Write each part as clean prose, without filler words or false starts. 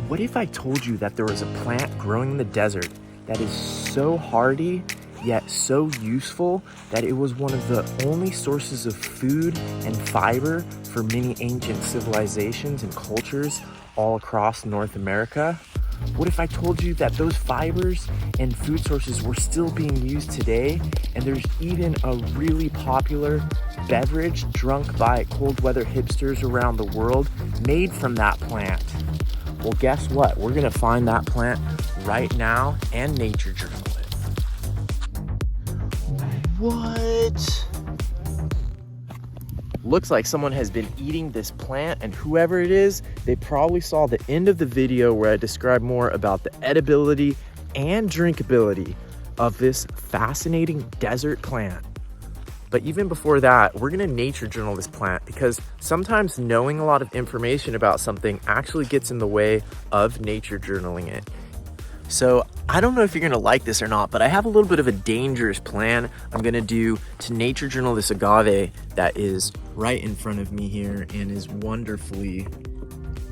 What if I told you that there was a plant growing in the desert that is so hardy yet so useful that it was one of the only sources of food and fiber for many ancient civilizations and cultures all across North America? What if I told you that those fibers and food sources were still being used today, and there's even a really popular beverage drunk by cold weather hipsters around the world made from that plant? Well, guess what? We're gonna find that plant right now and nature journal it. What? Looks like someone has been eating this plant, and whoever it is, they probably saw the end of the video where I described more about the edibility and drinkability of this fascinating desert plant. But even before that, we're gonna nature journal this plant because sometimes knowing a lot of information about something actually gets in the way of nature journaling it. So I don't know if you're gonna like this or not, but I have a little bit of a dangerous plan I'm gonna do to nature journal this agave that is right in front of me here and is wonderfully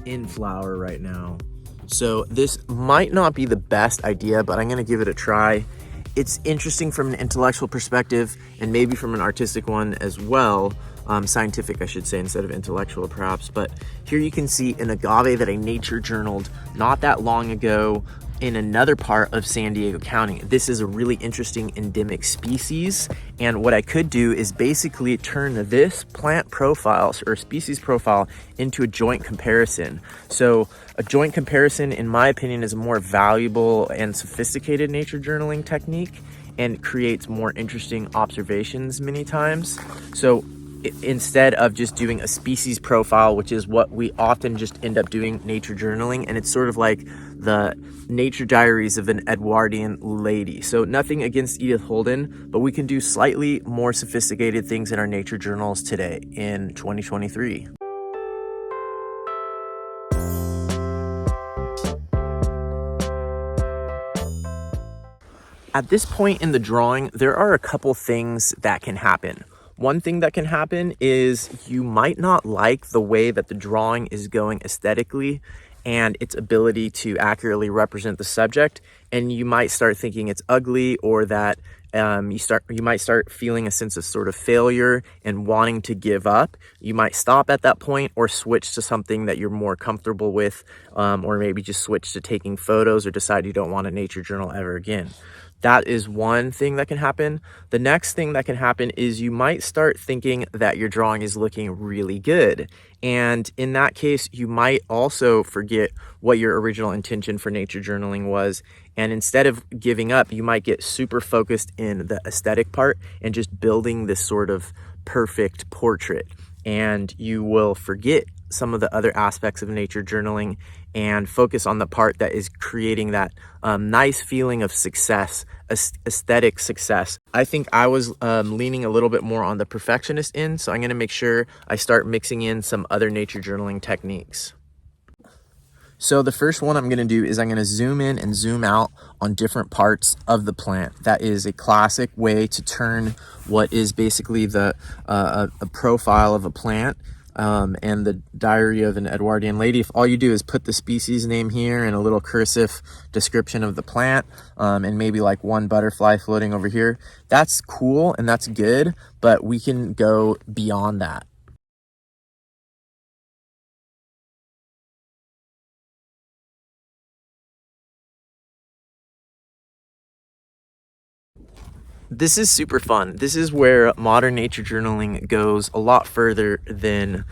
in flower right now. So this might not be the best idea, but I'm gonna give it a try. It's interesting from an intellectual perspective and maybe from an artistic one as well. Scientific, I should say, instead of intellectual perhaps. But here you can see an agave that I nature journaled not that long ago in another part of San Diego County. This is a really interesting endemic species, and what I could do is basically turn this plant profile or species profile into a joint comparison. So a joint comparison, in my opinion, is a more valuable and sophisticated nature journaling technique and creates more interesting observations many times. So instead of just doing a species profile, which is what we often just end up doing nature journaling, and it's sort of like the nature diaries of an Edwardian lady. So nothing against Edith Holden, but we can do slightly more sophisticated things in our nature journals today in 2023. At this point in the drawing, there are a couple things that can happen. One thing that can happen is you might not like the way that the drawing is going aesthetically and its ability to accurately represent the subject, and you might start thinking it's ugly, or that you might start feeling a sense of sort of failure and wanting to give up. You might stop at that point or switch to something that you're more comfortable with, or maybe just switch to taking photos or decide you don't want a nature journal ever again. That is one thing that can happen. The next thing that can happen is you might start thinking that your drawing is looking really good. And in that case, you might also forget what your original intention for nature journaling was. And instead of giving up, you might get super focused in the aesthetic part and just building this sort of perfect portrait. And you will forget some of the other aspects of nature journaling and focus on the part that is creating that nice feeling of success, aesthetic success. I think I was leaning a little bit more on the perfectionist end, so I'm gonna make sure I start mixing in some other nature journaling techniques. So the first one I'm gonna do is I'm gonna zoom in and zoom out on different parts of the plant. That is a classic way to turn what is basically the a profile of a plant and the diary of an Edwardian lady. If all you do is put the species name here and a little cursive description of the plant, and maybe like one butterfly floating over here, that's cool and that's good, but we can go beyond that. This is super fun. This is where modern nature journaling goes a lot further than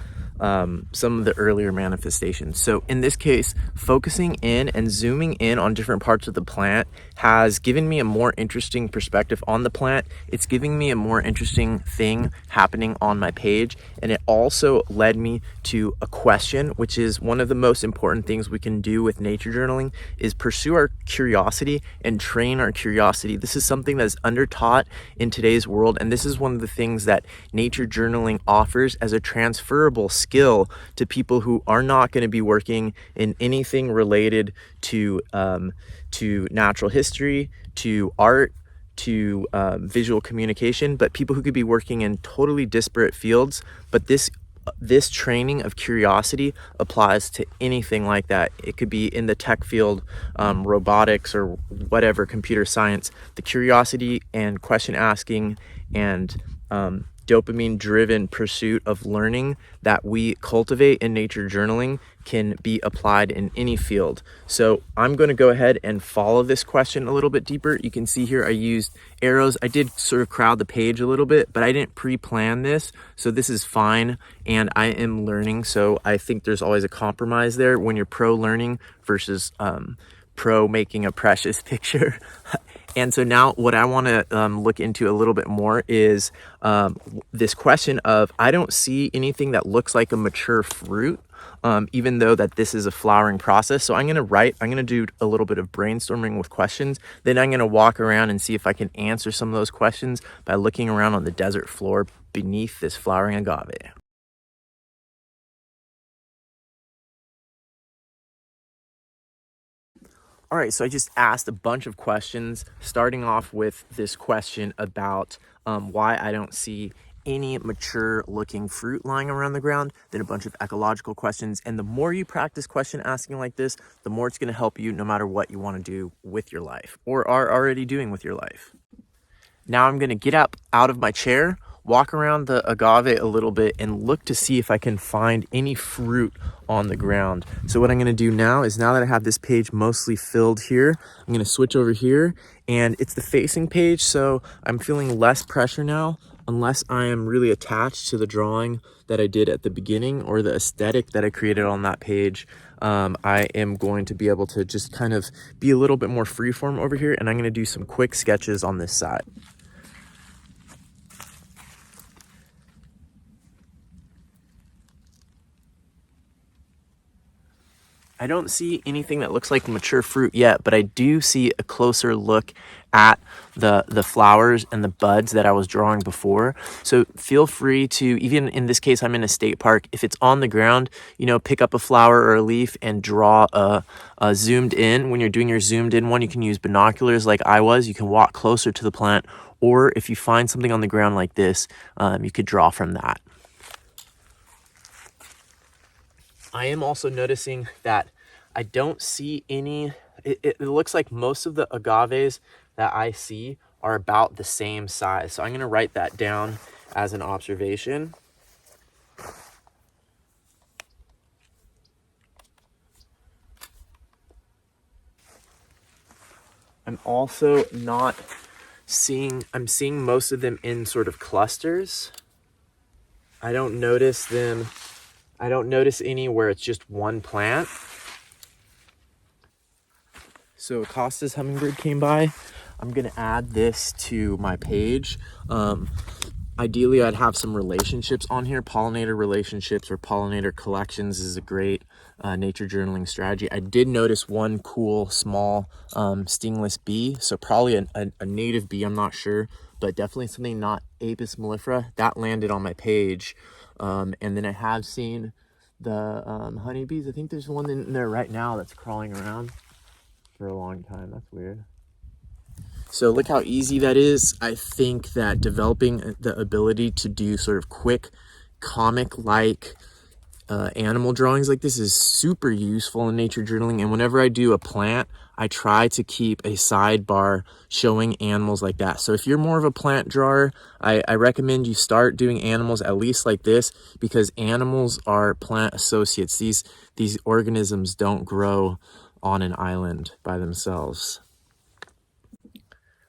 some of the earlier manifestations. So in this case, focusing in and zooming in on different parts of the plant has given me a more interesting perspective on the plant. It's giving me a more interesting thing happening on my page. And it also led me to a question, which is one of the most important things we can do with nature journaling, is pursue our curiosity and train our curiosity. This is something that is undertaught in today's world. And this is one of the things that nature journaling offers as a transferable skill to people who are not going to be working in anything related to natural history, to art, to visual communication, but people who could be working in totally disparate fields. But this this training of curiosity applies to anything like that. It could be in the tech field, robotics, or whatever, computer science. The curiosity and question asking and dopamine driven pursuit of learning that we cultivate in nature journaling can be applied in any field. So I'm going to go ahead and follow this question a little bit deeper. You can see here I used arrows. I did sort of crowd the page a little bit, but I didn't pre-plan this, so this is fine, and I am learning, so I think there's always a compromise there when you're pro learning versus pro making a precious picture. And so now what I want to look into a little bit more is this question of, I don't see anything that looks like a mature fruit, even though that this is a flowering process. So I'm going to do a little bit of brainstorming with questions. Then I'm going to walk around and see if I can answer some of those questions by looking around on the desert floor beneath this flowering agave. All right, so I just asked a bunch of questions, starting off with this question about why I don't see any mature looking fruit lying around the ground, then a bunch of ecological questions. And the more you practice question asking like this, the more it's gonna help you no matter what you wanna do with your life or are already doing with your life. Now I'm gonna get up out of my chair, walk around the agave a little bit, and look to see if I can find any fruit on the ground. So what I'm gonna do now is, now that I have this page mostly filled here, I'm gonna switch over here, and it's the facing page, so I'm feeling less pressure now, unless I am really attached to the drawing that I did at the beginning or the aesthetic that I created on that page. I am going to be able to just kind of be a little bit more freeform over here, and I'm gonna do some quick sketches on this side. I don't see anything that looks like mature fruit yet, but I do see a closer look at the flowers and the buds that I was drawing before. So feel free to, even in this case, I'm in a state park. If it's on the ground, pick up a flower or a leaf and draw a zoomed in. When you're doing your zoomed in one, you can use binoculars like I was. You can walk closer to the plant, or if you find something on the ground like this, you could draw from that. I am also noticing that I don't see any, it looks like most of the agaves that I see are about the same size. So I'm going to write that down as an observation. I'm also not seeing, I'm seeing most of them in sort of clusters. I don't notice any where it's just one plant. So Acosta's hummingbird came by. I'm gonna add this to my page. Ideally, I'd have some relationships on here. Pollinator relationships or pollinator collections is a great nature journaling strategy. I did notice one cool small stingless bee, so probably a native bee, I'm not sure, but definitely something not Apis mellifera. That landed on my page. And then I have seen the honeybees. I think there's one in there right now that's crawling around for a long time. That's weird. So look how easy that is. I think that developing the ability to do sort of quick comic-like animal drawings like this is super useful in nature journaling. And whenever I do a plant, I try to keep a sidebar showing animals like that. So if you're more of a plant drawer, I recommend you start doing animals at least like this, because animals are plant associates. These organisms don't grow on an island by themselves.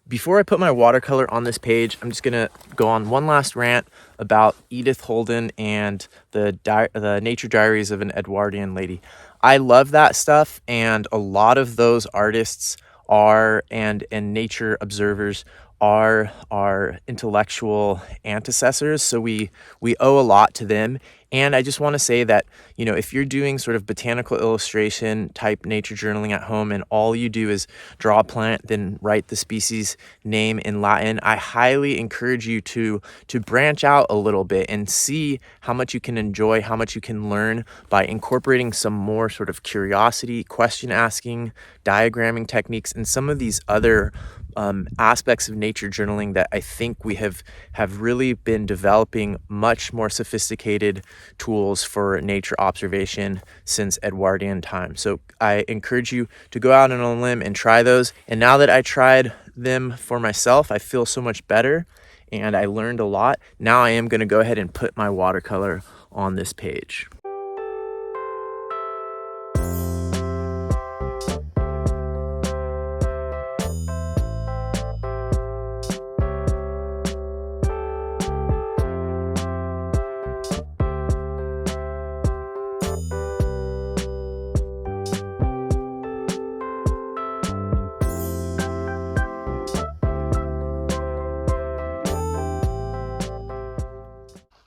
Before I put my watercolor on this page, I'm just gonna go on one last rant about Edith Holden and the Nature Diaries of an Edwardian Lady. I love that stuff, and a lot of those artists and nature observers are our intellectual antecessors, so we owe a lot to them. And I just want to say that, You know, if you're doing sort of botanical illustration type nature journaling at home and all you do is draw a plant, then write the species name in Latin, I highly encourage you to branch out a little bit and see how much you can enjoy, how much you can learn by incorporating some more sort of curiosity, question asking, diagramming techniques, and some of these other aspects of nature journaling that I think we have really been developing much more sophisticated tools for nature observation since Edwardian time. So I encourage you to go out on a limb and try those. And now that I tried them for myself, I feel so much better and I learned a lot. Now I am going to go ahead and put my watercolor on this page.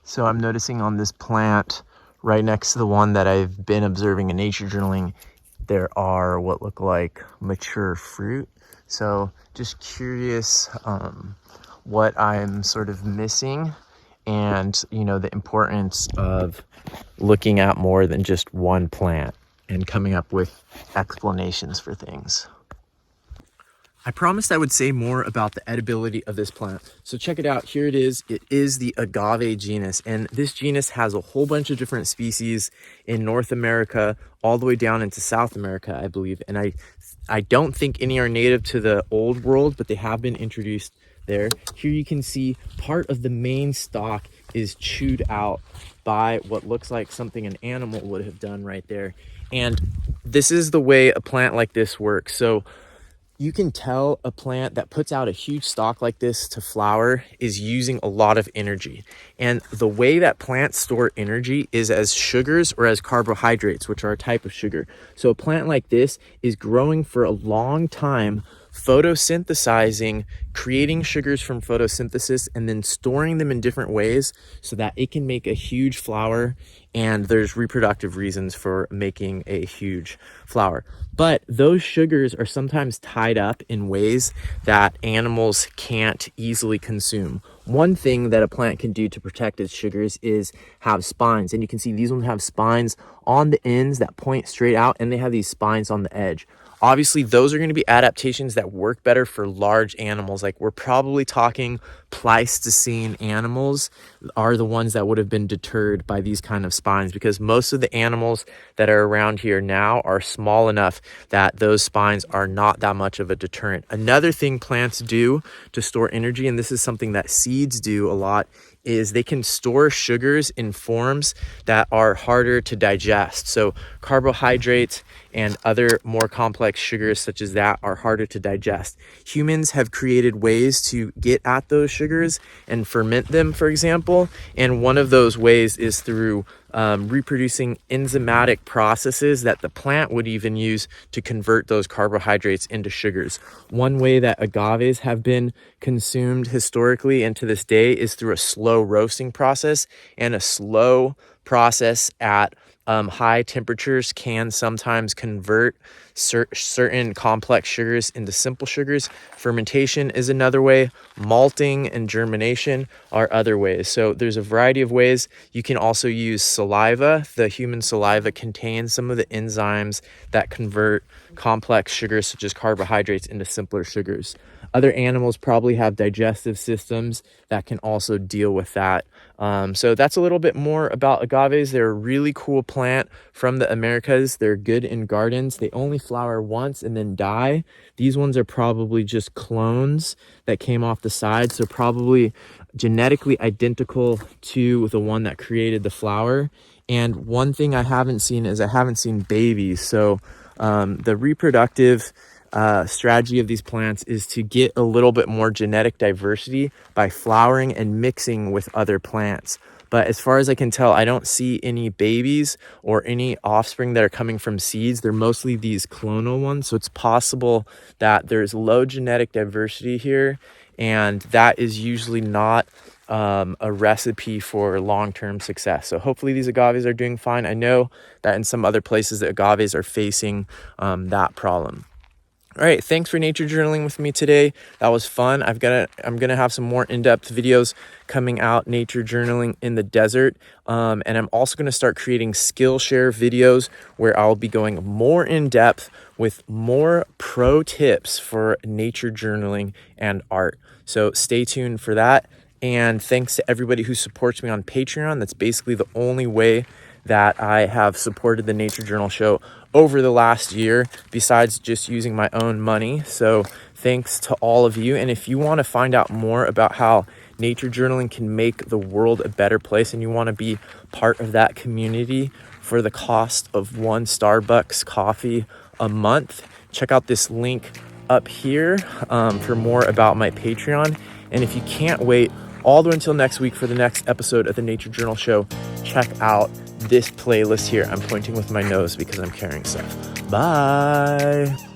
So I'm noticing on this plant right next to the one that I've been observing in nature journaling, there are what look like mature fruit. So just curious what I'm sort of missing and, you know, the importance of looking at more than just one plant and coming up with explanations for things. I promised I would say more about the edibility of this plant. So check it out. Here it is. It is the agave genus. And this genus has a whole bunch of different species in North America, all the way down into South America, I believe. And I don't think any are native to the old world, but they have been introduced there. Here you can see part of the main stalk is chewed out by what looks like something an animal would have done right there. And this is the way a plant like this works. So you can tell a plant that puts out a huge stalk like this to flower is using a lot of energy. And the way that plants store energy is as sugars or as carbohydrates, which are a type of sugar. So a plant like this is growing for a long time, photosynthesizing, creating sugars from photosynthesis, and then storing them in different ways so that it can make a huge flower. And there's reproductive reasons for making a huge flower. But those sugars are sometimes tied up in ways that animals can't easily consume. One thing that a plant can do to protect its sugars is have spines. And you can see these ones have spines on the ends that point straight out, and they have these spines on the edge. Obviously, those are going to be adaptations that work better for large animals. Like we're probably talking Pleistocene animals are the ones that would have been deterred by these kind of spines, because most of the animals that are around here now are small enough that those spines are not that much of a deterrent. Another thing plants do to store energy, and this is something that seeds do a lot, is they can store sugars in forms that are harder to digest. So carbohydrates and other more complex sugars such as that are harder to digest. Humans have created ways to get at those sugars and ferment them, for example. And one of those ways is through reproducing enzymatic processes that the plant would even use to convert those carbohydrates into sugars. One way that agaves have been consumed historically and to this day is through a slow roasting process, and a slow process at high temperatures can sometimes convert certain complex sugars into simple sugars. Fermentation is another way. Malting and germination are other ways. So there's a variety of ways. You can also use saliva. The human saliva contains some of the enzymes that convert complex sugars such as carbohydrates into simpler sugars. Other animals probably have digestive systems that can also deal with that. So that's a little bit more about agaves. They're a really cool plant from the Americas. They're good in gardens. They only flower once and then die. These ones are probably just clones that came off the side, so probably genetically identical to the one that created the flower. And one thing I haven't seen is I haven't seen babies. So the reproductive strategy of these plants is to get a little bit more genetic diversity by flowering and mixing with other plants. But as far as I can tell, I don't see any babies or any offspring that are coming from seeds. They're mostly these clonal ones. So it's possible that there's low genetic diversity here, and that is usually not a recipe for long-term success. So hopefully these agaves are doing fine. I know that in some other places the agaves are facing that problem. All right, thanks for nature journaling with me today. That was fun. I'm gonna have some more in-depth videos coming out, nature journaling in the desert. And I'm also gonna start creating Skillshare videos where I'll be going more in depth with more pro tips for nature journaling and art. So stay tuned for that. And thanks to everybody who supports me on Patreon. That's basically the only way that I have supported the Nature Journal show over the last year, besides just using my own money. So thanks to all of you. And if you want to find out more about how nature journaling can make the world a better place, and you want to be part of that community for the cost of one Starbucks coffee a month, check out this link up here for more about my Patreon. And if you can't wait all the way until next week for the next episode of the Nature Journal show, check out this playlist here. I'm pointing with my nose because I'm carrying stuff. Bye.